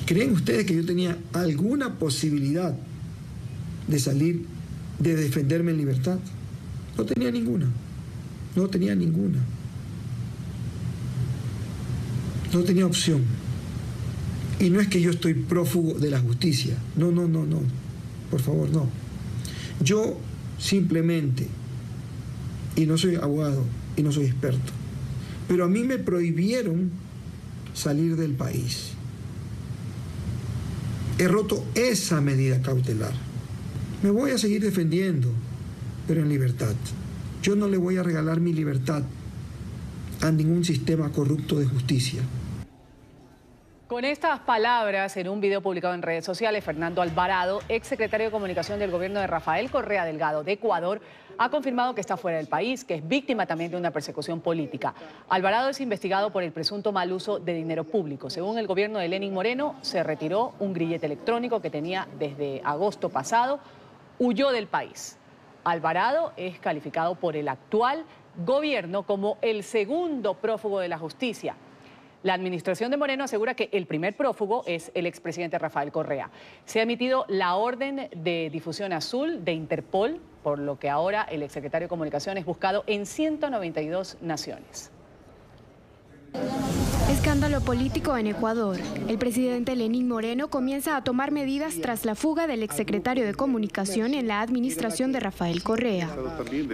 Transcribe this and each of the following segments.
¿Creen ustedes que yo tenía alguna posibilidad de salir, de defenderme en libertad? No tenía ninguna. No tenía ninguna. No tenía opción. Y no es que yo estoy prófugo de la justicia. No. Por favor, no. Yo simplemente, y no soy abogado y no soy experto, pero a mí me prohibieron salir del país. He roto esa medida cautelar. Me voy a seguir defendiendo, pero en libertad. Yo no le voy a regalar mi libertad a ningún sistema corrupto de justicia. Con estas palabras, en un video publicado en redes sociales, Fernando Alvarado, exsecretario de Comunicación del gobierno de Rafael Correa Delgado de Ecuador, ha confirmado que está fuera del país, que es víctima también de una persecución política. Alvarado es investigado por el presunto mal uso de dinero público. Según el gobierno de Lenín Moreno, se retiró un grillete electrónico que tenía desde agosto pasado, huyó del país. Alvarado es calificado por el actual gobierno como el segundo prófugo de la justicia. La administración de Moreno asegura que el primer prófugo es el expresidente Rafael Correa. Se ha emitido la orden de difusión azul de Interpol, por lo que ahora el exsecretario de Comunicación es buscado en 192 naciones. Escándalo político en Ecuador. El presidente Lenín Moreno comienza a tomar medidas tras la fuga del exsecretario de Comunicación en la administración de Rafael Correa.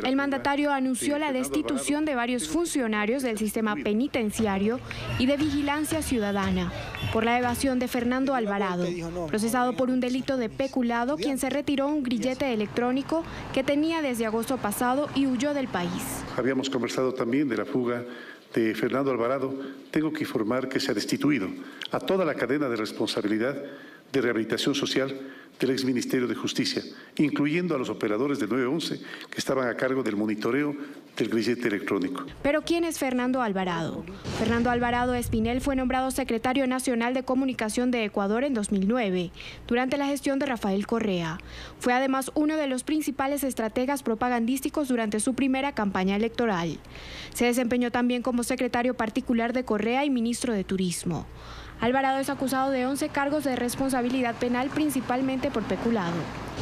El mandatario anunció la destitución de varios funcionarios del sistema penitenciario y de vigilancia ciudadana por la evasión de Fernando Alvarado, procesado por un delito de peculado, quien se retiró un grillete electrónico que tenía desde agosto pasado y huyó del país. Habíamos conversado también de la fuga de Fernando Alvarado. Tengo que informar que se ha destituido a toda la cadena de responsabilidad de rehabilitación social del exministerio de Justicia, incluyendo a los operadores del 911 que estaban a cargo del monitoreo del grillete electrónico. ¿Pero quién es Fernando Alvarado? Fernando Alvarado Espinel fue nombrado secretario nacional de Comunicación de Ecuador en 2009, durante la gestión de Rafael Correa. Fue además uno de los principales estrategas propagandísticos durante su primera campaña electoral. Se desempeñó también como secretario particular de Correa y ministro de Turismo. Alvarado es acusado de 11 cargos de responsabilidad penal, principalmente por peculado.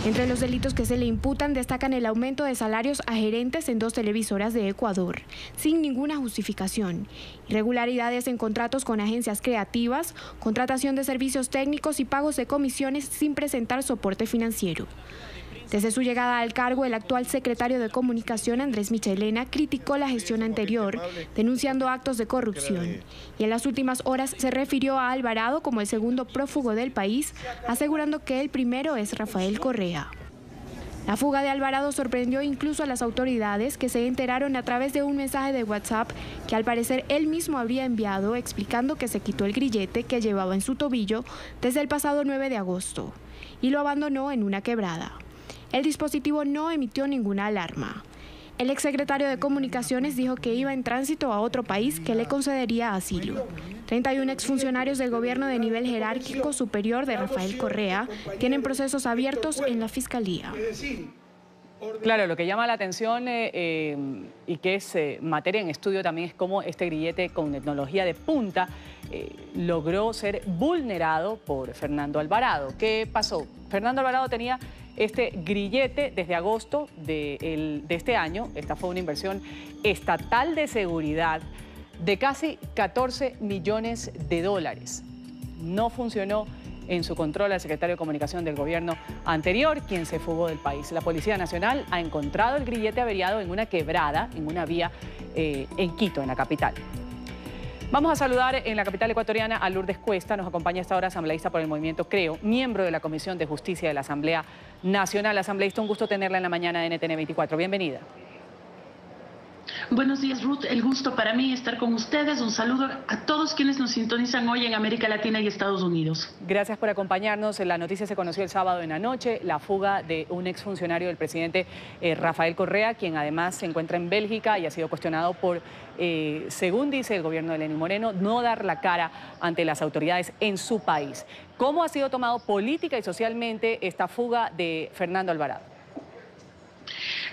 Entre los delitos que se le imputan destacan el aumento de salarios a gerentes en 2 televisoras de Ecuador, sin ninguna justificación, irregularidades en contratos con agencias creativas, contratación de servicios técnicos y pagos de comisiones sin presentar soporte financiero. Desde su llegada al cargo, el actual secretario de Comunicación, Andrés Michelena, criticó la gestión anterior, denunciando actos de corrupción. Y en las últimas horas se refirió a Alvarado como el segundo prófugo del país, asegurando que el primero es Rafael Correa. La fuga de Alvarado sorprendió incluso a las autoridades, que se enteraron a través de un mensaje de WhatsApp que al parecer él mismo habría enviado, explicando que se quitó el grillete que llevaba en su tobillo desde el pasado 9 de agosto y lo abandonó en una quebrada. El dispositivo no emitió ninguna alarma. El exsecretario de Comunicaciones dijo que iba en tránsito a otro país que le concedería asilo. 31 exfuncionarios del gobierno de nivel jerárquico superior de Rafael Correa tienen procesos abiertos en la Fiscalía. Claro, lo que llama la atención y que es materia en estudio también es cómo este grillete con tecnología de punta logró ser vulnerado por Fernando Alvarado. ¿Qué pasó? Fernando Alvarado tenía este grillete desde agosto de este año. Esta fue una inversión estatal de seguridad de casi 14 millones de dólares. No funcionó en su control al secretario de Comunicación del gobierno anterior, quien se fugó del país. La Policía Nacional ha encontrado el grillete averiado en una quebrada, en una vía en Quito, en la capital. Vamos a saludar en la capital ecuatoriana a Lourdes Cuesta. Nos acompaña a esta hora asambleísta por el movimiento Creo, miembro de la Comisión de Justicia de la Asamblea Nacional. Asambleísta, un gusto tenerla en la mañana de NTN 24. Bienvenida. Buenos días, Ruth. El gusto para mí estar con ustedes. Un saludo a todos quienes nos sintonizan hoy en América Latina y Estados Unidos. Gracias por acompañarnos. La noticia se conoció el sábado en la noche, la fuga de un exfuncionario del presidente Rafael Correa, quien además se encuentra en Bélgica y ha sido cuestionado por, según dice el gobierno de Lenín Moreno, no dar la cara ante las autoridades en su país. ¿Cómo ha sido tomado política y socialmente esta fuga de Fernando Alvarado?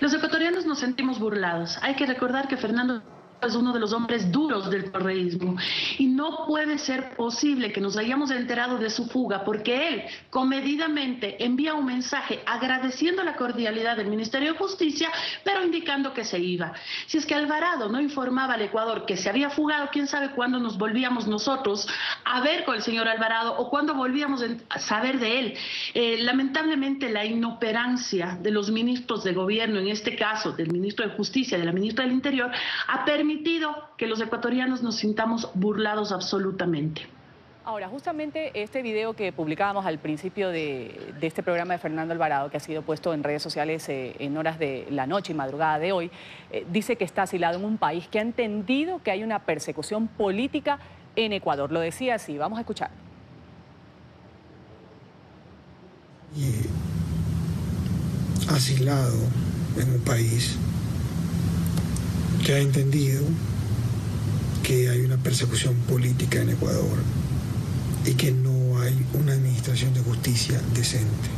Los ecuatorianos nos sentimos burlados. Hay que recordar que Fernando es uno de los hombres duros del correísmo y no puede ser posible que nos hayamos enterado de su fuga porque él comedidamente envía un mensaje agradeciendo la cordialidad del Ministerio de Justicia, pero indicando que se iba. Si es que Alvarado no informaba al Ecuador que se había fugado, quién sabe cuándo nos volvíamos nosotros a ver con el señor Alvarado o cuándo volvíamos a saber de él. Lamentablemente la inoperancia de los ministros de gobierno, en este caso del ministro de Justicia, de la ministra del Interior, ha permitido que los ecuatorianos nos sintamos burlados absolutamente. Ahora, justamente este video que publicábamos al principio de este programa de Fernando Alvarado, que ha sido puesto en redes sociales en horas de la noche y madrugada de hoy, dice que está asilado en un país que ha entendido que hay una persecución política en Ecuador. Lo decía así, vamos a escuchar. Asilado en un país que ha entendido que hay una persecución política en Ecuador y que no hay una administración de justicia decente.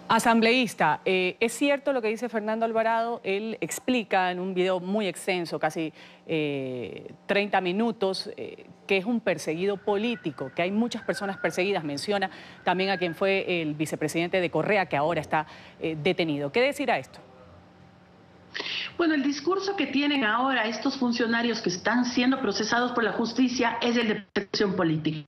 Asambleísta, es cierto lo que dice Fernando Alvarado. Él explica en un video muy extenso, casi 30 minutos, que es un perseguido político, que hay muchas personas perseguidas. Menciona también a quien fue el vicepresidente de Correa, que ahora está detenido. ¿Qué decir a esto? Bueno, el discurso que tienen ahora estos funcionarios que están siendo procesados por la justicia es el de persecución política.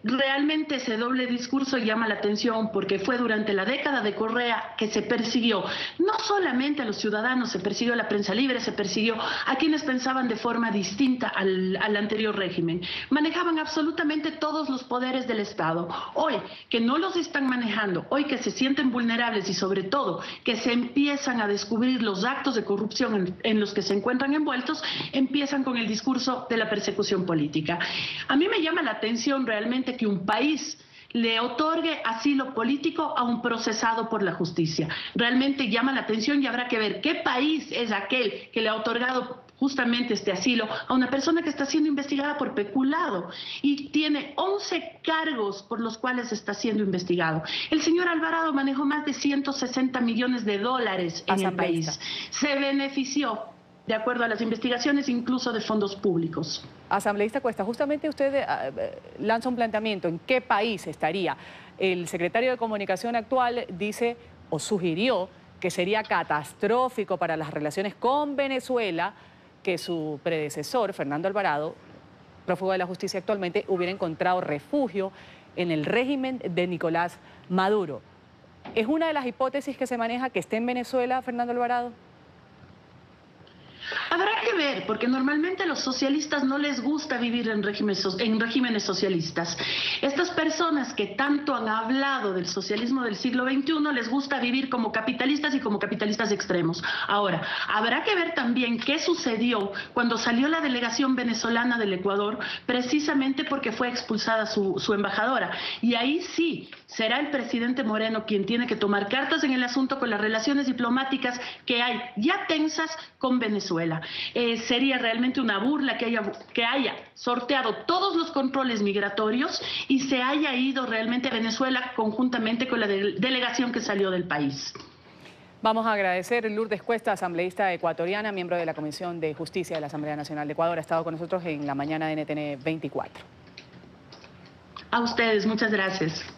Realmente ese doble discurso llama la atención porque fue durante la década de Correa que se persiguió no solamente a los ciudadanos, se persiguió a la prensa libre, se persiguió a quienes pensaban de forma distinta al anterior régimen. Manejaban absolutamente todos los poderes del Estado. Hoy que no los están manejando, hoy que se sienten vulnerables y sobre todo que se empiezan a descubrir los actos de corrupción en los que se encuentran envueltos, empiezan con el discurso de la persecución política. A mí me llama la atención realmente que un país le otorgue asilo político a un procesado por la justicia. Realmente llama la atención y habrá que ver qué país es aquel que le ha otorgado justamente este asilo a una persona que está siendo investigada por peculado y tiene 11 cargos por los cuales está siendo investigado. El señor Alvarado manejó más de 160 millones de dólares en el país. Se benefició, de acuerdo a las investigaciones, incluso de fondos públicos. Asambleísta Cuesta, justamente usted lanza un planteamiento. ¿En qué país estaría? El secretario de Comunicación actual dice o sugirió que sería catastrófico para las relaciones con Venezuela que su predecesor, Fernando Alvarado, prófugo de la justicia actualmente, hubiera encontrado refugio en el régimen de Nicolás Maduro. ¿Es una de las hipótesis que se maneja que esté en Venezuela Fernando Alvarado? Habrá que ver, porque normalmente a los socialistas no les gusta vivir en regímenes socialistas. Estas personas que tanto han hablado del socialismo del siglo XXI les gusta vivir como capitalistas y como capitalistas extremos. Ahora, habrá que ver también qué sucedió cuando salió la delegación venezolana del Ecuador, precisamente porque fue expulsada su embajadora. Y ahí sí, será el presidente Moreno quien tiene que tomar cartas en el asunto con las relaciones diplomáticas que hay ya tensas con Venezuela. Sería realmente una burla que haya sorteado todos los controles migratorios y se haya ido realmente a Venezuela conjuntamente con la delegación que salió del país. Vamos a agradecer a Lourdes Cuesta, asambleísta ecuatoriana, miembro de la Comisión de Justicia de la Asamblea Nacional de Ecuador. Ha estado con nosotros en la mañana de NTN 24. A ustedes, muchas gracias.